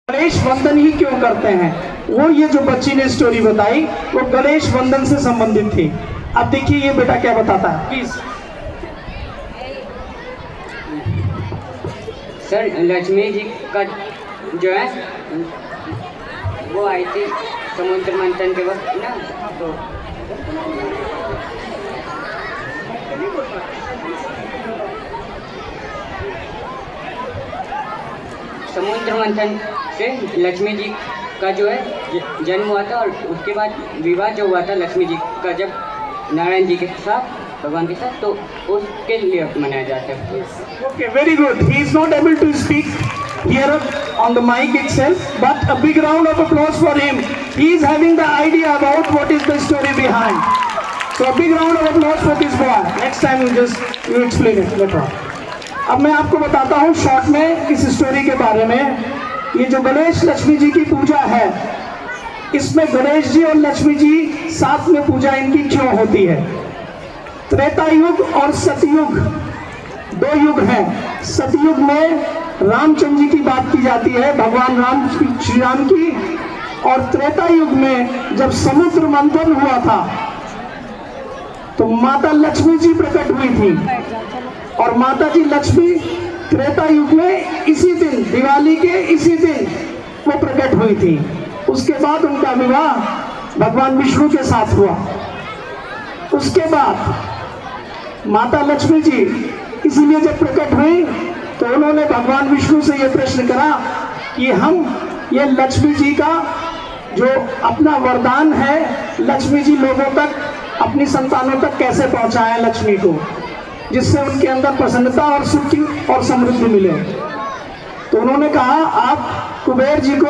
गणेश वंदन ही क्यों करते हैं, वो ये जो बच्ची ने स्टोरी बताई वो गणेश वंदन से संबंधित थी। अब देखिए ये बेटा क्या बताता है, प्लीज। सर लक्ष्मी जी का जो है वो आई थी समुद्र मंथन के वक्त ना, तो समुद्र मंथन से लक्ष्मी जी का जो है जन्म हुआ था और उसके बाद विवाह जो हुआ था लक्ष्मी जी का जब नारायण जी के साथ, भगवान के साथ, तो उसके लिए मनाया जाता है। Okay, very good. He is not able to speak here on the mic itself, but a big round of applause for him. He is having the idea about what is the story behind. So a big round of applause for this boy. Next time you explain it later on. अब मैं आपको बताता हूँ short में इस story के बारे में। ये जो गणेश लक्ष्मी जी की पूजा है, इसमें गणेश जी और लक्ष्मी जी साथ में पूजा इनकी क्यों होती है। त्रेता युग और सतयुग दो युग हैं। सतयुग में रामचंद्र जी की बात की जाती है, भगवान राम श्री राम की, और त्रेता युग में जब समुद्र मंथन हुआ था तो माता लक्ष्मी जी प्रकट हुई थी, और माता जी लक्ष्मी त्रेता युग में इसी दिन, दिवाली के इसी दिन वो प्रकट हुई थी। उसके बाद उनका विवाह भगवान विष्णु के साथ हुआ। उसके बाद माता लक्ष्मी जी इसीलिए जब प्रकट हुई तो उन्होंने भगवान विष्णु से ये प्रश्न करा कि हम ये लक्ष्मी जी का जो अपना वरदान है, लक्ष्मी जी लोगों तक, अपनी संतानों तक कैसे पहुंचाएं लक्ष्मी को, जिससे उनके अंदर प्रसन्नता और सुख और समृद्धि मिले। तो उन्होंने कहा आप कुबेर जी को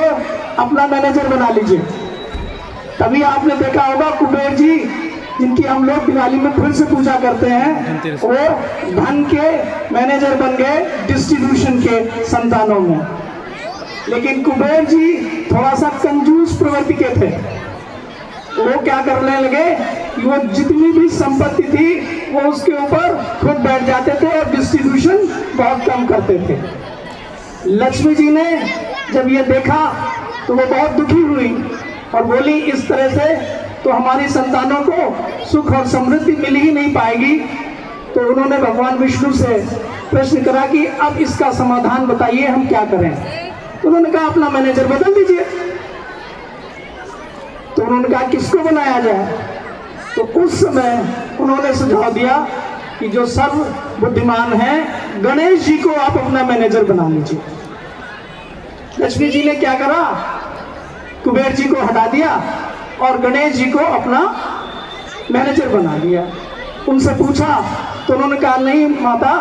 अपना मैनेजर बना लीजिए। तभी आपने देखा होगा कुबेर जी, जिनकी हम लोग दिवाली में फिर से पूजा करते हैं, वो धन के मैनेजर बन गए डिस्ट्रीब्यूशन के संतानों में। लेकिन कुबेर जी थोड़ा सा कंजूस प्रवृत्ति के थे। वो क्या करने लगे कि वो जितनी भी संपत्ति थी वो उसके ऊपर खुद बैठ जाते थे और डिस्ट्रीब्यूशन बहुत कम करते थे। लक्ष्मी जी ने जब ये देखा तो वो बहुत दुखी हुई और बोली इस तरह से तो हमारी संतानों को सुख और समृद्धि मिल ही नहीं पाएगी। तो उन्होंने भगवान विष्णु से प्रश्न करा कि अब इसका समाधान बताइए, हम क्या करें। तो उन्होंने कहा अपना मैनेजर बदल दीजिए। तो उन्होंने कहा किसको बनाया जाए। तो उस समय उन्होंने सुझाव दिया कि जो सर्व बुद्धिमान है, गणेश जी को आप अपना मैनेजर बना लीजिए। लक्ष्मी जी ने क्या करा, कुबेर जी को हटा दिया और गणेश जी को अपना मैनेजर बना लिया। उनसे पूछा तो उन्होंने कहा नहीं माता,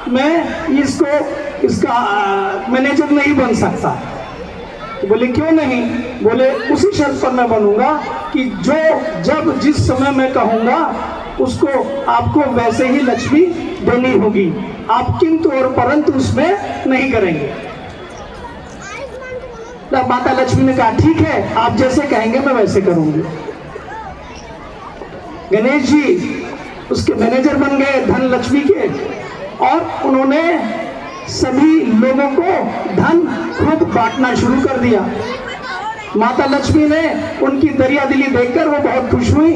मैं इसका मैनेजर नहीं बन सकता। तो बोले क्यों नहीं। बोले उसी शर्त पर मैं बनूंगा कि जो जब जिस समय मैं कहूंगा उसको आपको वैसे ही लक्ष्मी देनी होगी, आप किंतु और परंतु उसमें नहीं करेंगे। तब माता लक्ष्मी ने कहा ठीक है, आप जैसे कहेंगे मैं वैसे करूंगी। गणेश जी उसके मैनेजर बन गए धन लक्ष्मी के, और उन्होंने सभी लोगों को धन खुद बांटना शुरू कर दिया। माता लक्ष्मी ने उनकी दरिया दिली देखकर वो बहुत खुश हुई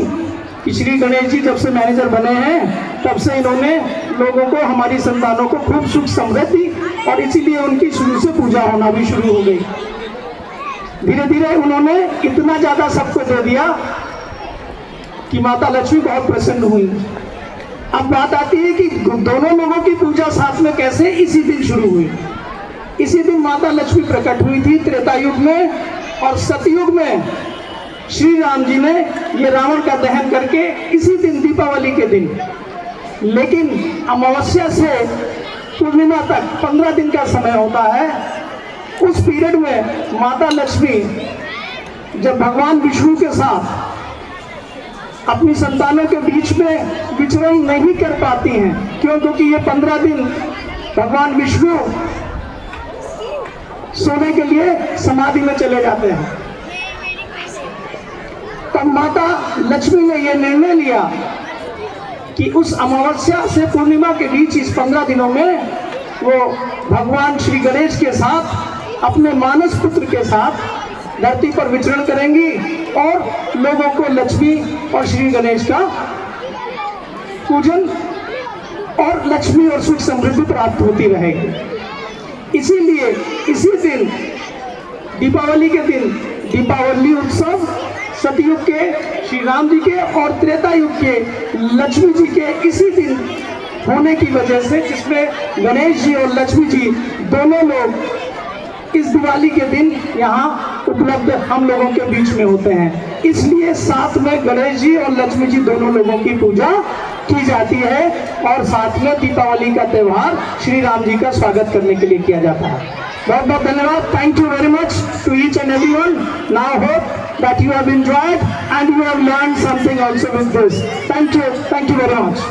कि श्री गणेश जी जब से मैनेजर बने हैं तब से इन्होंने लोगों को, हमारी संतानों को खूब सुख समृद्धि, और इसीलिए उनकी शुरू से पूजा होना भी शुरू हो गई। धीरे धीरे उन्होंने इतना ज्यादा सबको दे दिया कि माता लक्ष्मी बहुत प्रसन्न हुई। अब बात आती है कि दोनों लोगों की पूजा साथ में कैसे इसी दिन शुरू हुई। इसी दिन माता लक्ष्मी प्रकट हुई थी त्रेता युग में, और सतयुग में श्री राम जी ने ये रावण का दहन करके इसी दिन, दीपावली के दिन। लेकिन अमावस्या से पूर्णिमा तक 15 दिन का समय होता है। उस पीरियड में माता लक्ष्मी जब भगवान विष्णु के साथ अपनी संतानों के बीच में विचरण नहीं कर पाती हैं, क्यों, क्योंकि ये 15 दिन भगवान विष्णु सोने के लिए समाधि में चले जाते हैं। तब माता लक्ष्मी ने यह निर्णय लिया कि उस अमावस्या से पूर्णिमा के बीच इस 15 दिनों में वो भगवान श्री गणेश के साथ अपने मानस पुत्र के साथ धरती पर विचरण करेंगी और लोगों को लक्ष्मी और श्री गणेश का पूजन और लक्ष्मी और सुख समृद्धि प्राप्त होती रहेगी। इसीलिए इसी दिन, दीपावली के दिन, दीपावली उत्सव सतयुग के श्री राम जी के और त्रेता युग के लक्ष्मी जी के इसी दिन होने की वजह से, जिसमें गणेश जी और लक्ष्मी जी दोनों लोग इस दिवाली के दिन यहाँ उपलब्ध हम लोगों के बीच में होते हैं, इसलिए साथ में गणेश जी और लक्ष्मी जी दोनों लोगों की पूजा की जाती है और साथ में दीपावली का त्यौहार श्री राम जी का स्वागत करने के लिए किया जाता है। बहुत बहुत धन्यवाद। Thank you very much to each and everyone. Now hope that you have enjoyed and you have learned something also with this. Thank you very much.